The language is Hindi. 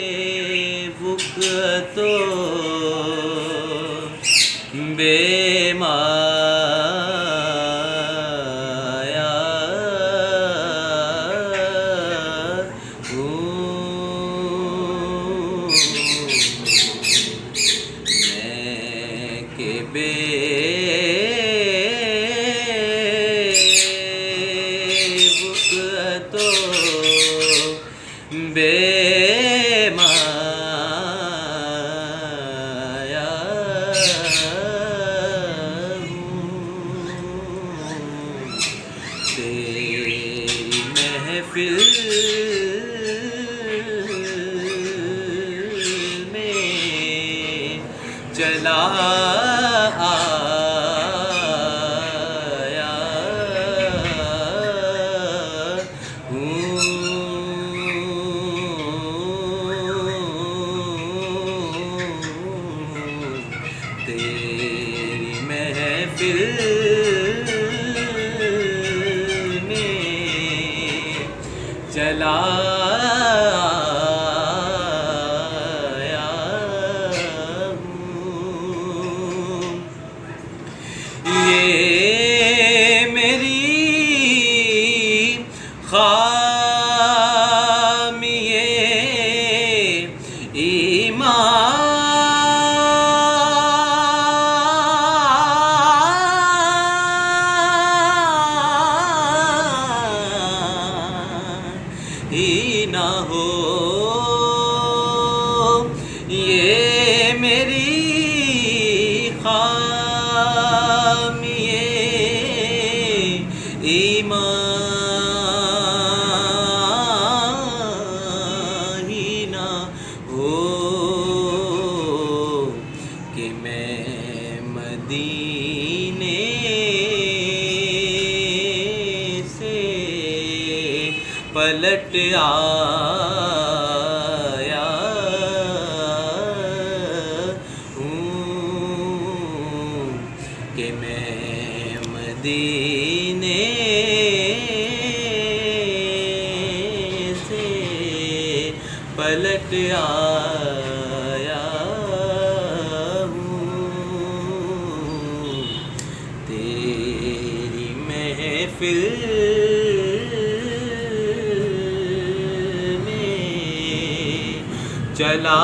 बेवुक तो बेमाया हूँ मैं के बेवुक तो बेमाया तेरी महफिल में चला आया हूँ तेरी महफिल चला आया हूँ। ये मेरी खामिए ही ना हो ये मेरी खामिए ईमान ही ना हो कि मैं मदीने पलट आया हूँ कि मैं मदीने से पलट आया हूँ तेरी महफिल चला